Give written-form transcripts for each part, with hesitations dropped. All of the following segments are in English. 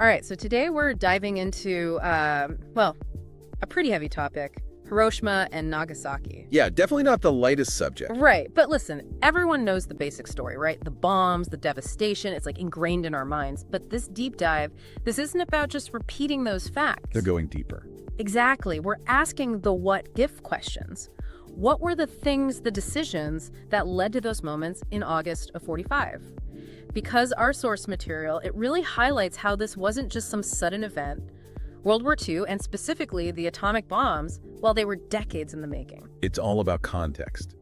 All right, so today we're diving into, well, a pretty heavy topic, Hiroshima and Nagasaki. Yeah, definitely not the lightest subject. Right, but listen, everyone knows the basic story, right? The bombs, the devastation, it's like ingrained in our minds. But this deep dive, this isn't about just repeating those facts. They're going deeper. Exactly. We're asking the what-if questions. What were the things, the decisions that led to those moments in August of 45? Because our source material, it really highlights how this wasn't just some sudden event. World War II, and specifically the atomic bombs, well, they were decades in the making. It's all about context.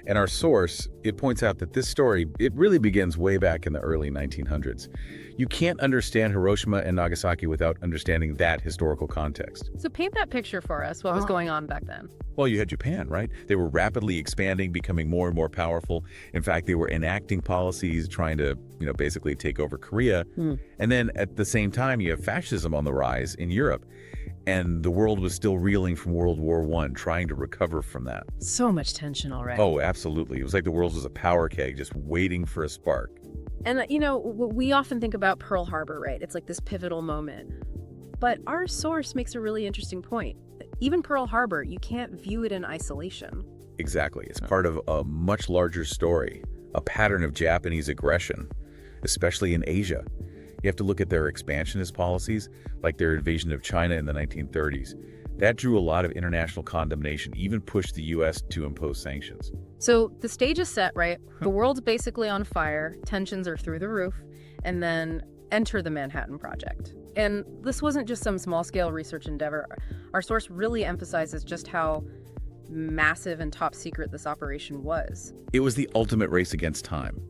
And our source, it points out that this story, it really begins way back in the early 1900s. You can't understand Hiroshima and Nagasaki without understanding that historical context. So paint that picture for us, what was going on back then. Well, you had Japan, right? They were rapidly expanding, becoming more and more powerful. In fact, they were enacting policies trying to, basically take over Korea. And then at the same time, you have fascism on the rise in Europe. And the world was still reeling from World War I, trying to recover from that. So much tension already. Oh, absolutely. It was like the world was a power keg just waiting for a spark. And, we often think about Pearl Harbor, right? It's like this pivotal moment. But our source makes a really interesting point. Even Pearl Harbor, you can't view it in isolation. Exactly. It's part of a much larger story, a pattern of Japanese aggression, especially in Asia. You have to look at their expansionist policies, like their invasion of China in the 1930s. That drew a lot of international condemnation, even pushed the U.S. to impose sanctions. So the stage is set, right? The world's basically on fire, tensions are through the roof, and then enter the Manhattan Project. And this wasn't just some small-scale research endeavor. Our source really emphasizes just how massive and top secret this operation was. It was the ultimate race against time.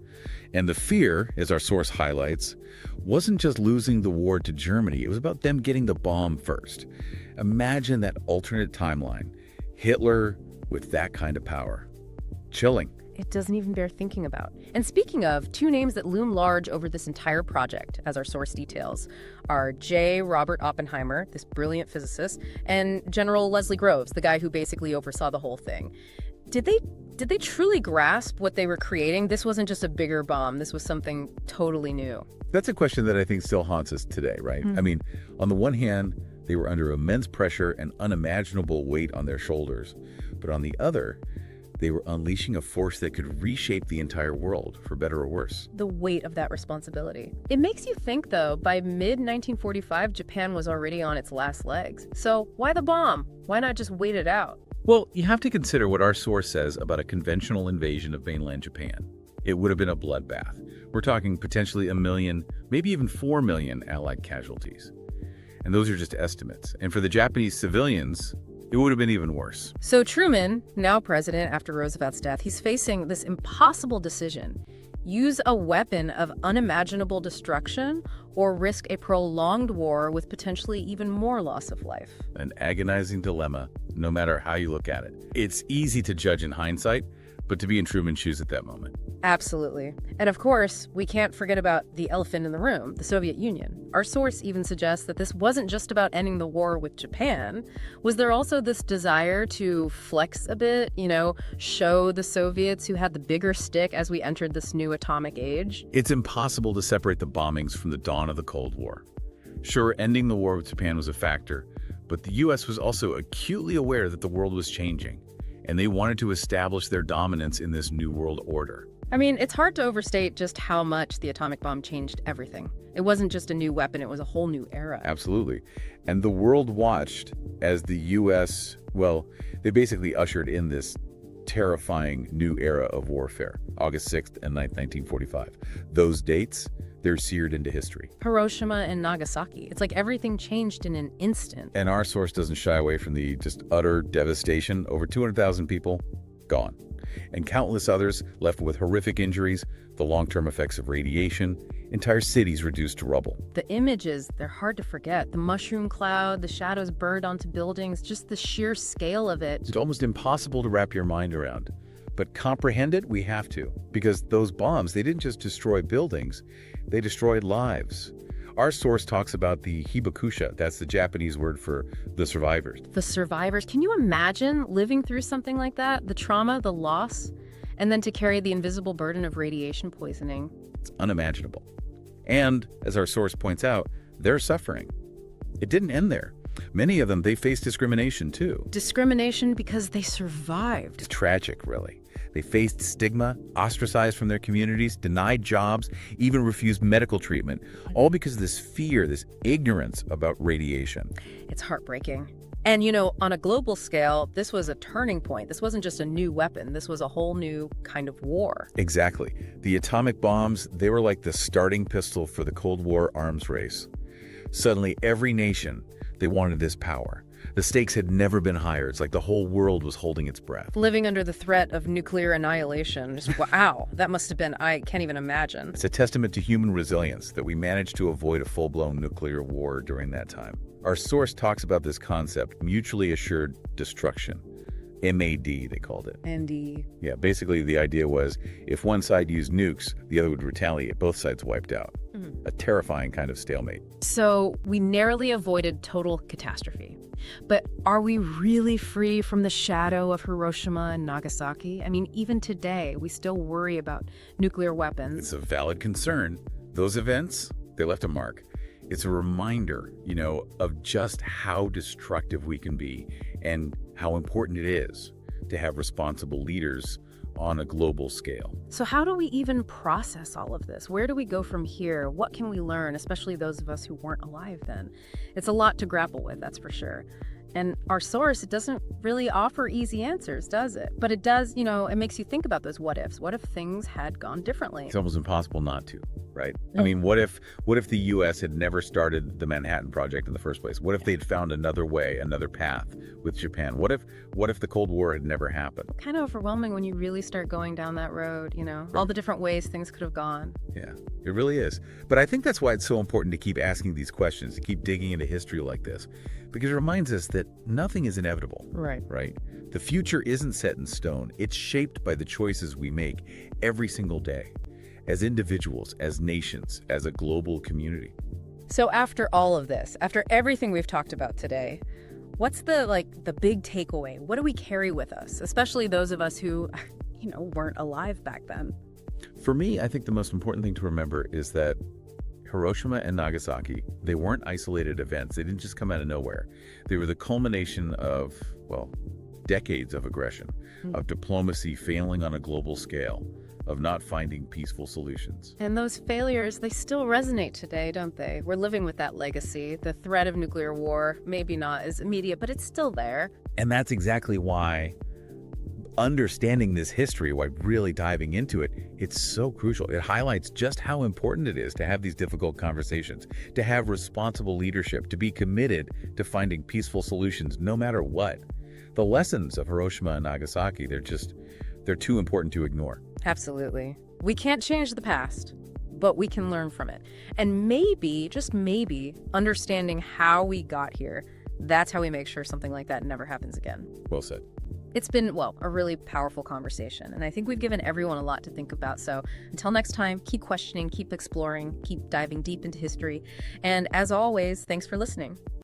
And the fear, as our source highlights, wasn't just losing the war to Germany. It was about them getting the bomb first. Imagine that alternate timeline. Hitler with that kind of power. Chilling. It doesn't even bear thinking about. And speaking of, two names that loom large over this entire project, as our source details, are J. Robert Oppenheimer, this brilliant physicist, and General Leslie Groves, the guy who basically oversaw the whole thing. Did they truly grasp what they were creating? This wasn't just a bigger bomb. This was something totally new. That's a question that I think still haunts us today, right? I mean, on the one hand, they were under immense pressure and unimaginable weight on their shoulders. But on the other, they were unleashing a force that could reshape the entire world, for better or worse. The weight of that responsibility. It makes you think, though, by mid-1945, Japan was already on its last legs. So why the bomb? Why not just wait it out? Well, you have to consider what our source says about a conventional invasion of mainland Japan. It would have been a bloodbath. We're talking potentially 1 million, maybe even 4 million Allied casualties. And those are just estimates. And for the Japanese civilians, it would have been even worse. So Truman, now president after Roosevelt's death, he's facing this impossible decision. Use a weapon of unimaginable destruction or risk a prolonged war with potentially even more loss of life. An agonizing dilemma, no matter how you look at it. It's easy to judge in hindsight, but to be in Truman's shoes at that moment. Absolutely. And of course, we can't forget about the elephant in the room, the Soviet Union. Our source even suggests that this wasn't just about ending the war with Japan. Was there also this desire to flex a bit, show the Soviets who had the bigger stick as we entered this new atomic age? It's impossible to separate the bombings from the dawn of the Cold War. Sure, ending the war with Japan was a factor, but the U.S. was also acutely aware that the world was changing, and they wanted to establish their dominance in this new world order. I mean, it's hard to overstate just how much the atomic bomb changed everything. It wasn't just a new weapon, it was a whole new era. Absolutely. And the world watched as the U.S., they basically ushered in this terrifying new era of warfare, August 6th and 9th, 1945. Those dates, they're seared into history. Hiroshima and Nagasaki. It's like everything changed in an instant. And our source doesn't shy away from the just utter devastation. Over 200,000 people gone. And countless others left with horrific injuries, the long-term effects of radiation, entire cities reduced to rubble. The images, they're hard to forget. The mushroom cloud, the shadows burned onto buildings, just the sheer scale of it. It's almost impossible to wrap your mind around. But comprehend it, we have to. Because those bombs, they didn't just destroy buildings, they destroyed lives. Our source talks about the hibakusha. That's the Japanese word for the survivors. The survivors. Can you imagine living through something like that? The trauma, the loss, and then to carry the invisible burden of radiation poisoning. It's unimaginable. And, as our source points out, They're suffering. It didn't end there. Many of them, they faced discrimination too. Discrimination because they survived. It's tragic, really. They faced stigma, ostracized from their communities, denied jobs, even refused medical treatment, all because of this fear, this ignorance about radiation. It's heartbreaking. And, you know, on a global scale, this was a turning point. This wasn't just a new weapon. This was a whole new kind of war. Exactly. The atomic bombs, they were like the starting pistol for the Cold War arms race. Suddenly, every nation, they wanted this power. The stakes had never been higher. It's like the whole world was holding its breath. Living under the threat of nuclear annihilation. Just, wow, that must have been, I can't even imagine. It's a testament to human resilience that we managed to avoid a full-blown nuclear war during that time. Our source talks about this concept, mutually assured destruction. MAD, they called it. ND. Yeah, basically the idea was if one side used nukes, the other would retaliate. Both sides wiped out. A terrifying kind of stalemate. So we narrowly avoided total catastrophe. But are we really free from the shadow of Hiroshima and Nagasaki? I mean, even today, we still worry about nuclear weapons. It's a valid concern. Those events, they left a mark. It's a reminder, you know, of just how destructive we can be and how important it is to have responsible leaders on a global scale. So how do we even process all of this? Where do we go from here? What can we learn, especially those of us who weren't alive then? It's a lot to grapple with, that's for sure. And our source, it doesn't really offer easy answers, does it? But it does, you know, it makes you think about those what ifs. What if things had gone differently? It's almost impossible not to, right? I mean, what if the U.S. had never started the Manhattan Project in the first place? What if they'd found another way, another path with Japan? What if the Cold War had never happened? Kind of overwhelming when you really start going down that road, you know, all the different ways things could have gone. Yeah, it really is. But I think that's why it's so important to keep asking these questions, to keep digging into history like this, because it reminds us that nothing is inevitable. Right? The future isn't set in stone. It's shaped by the choices we make every single day, as individuals, as nations, as a global community. So after all of this, after everything we've talked about today, what's the big takeaway? What do we carry with us, especially those of us who, you know, weren't alive back then? For me, I think the most important thing to remember is that Hiroshima and Nagasaki, they weren't isolated events. They didn't just come out of nowhere. They were the culmination of, well, decades of aggression, of diplomacy failing on a global scale, of not finding peaceful solutions. And those failures, they still resonate today, don't they? We're living with that legacy. The threat of nuclear war, maybe not as immediate, but it's still there. And that's exactly why understanding this history, why really diving into it, it's so crucial. It highlights just how important it is to have these difficult conversations, to have responsible leadership, to be committed to finding peaceful solutions no matter what. The lessons of Hiroshima and Nagasaki, they're too important to ignore. Absolutely. We can't change the past, but we can learn from it. And maybe, just maybe, understanding how we got here, that's how we make sure something like that never happens again. Well said. It's been, well, a really powerful conversation, and I think we've given everyone a lot to think about. So until next time, keep questioning, keep exploring, keep diving deep into history. And as always, thanks for listening.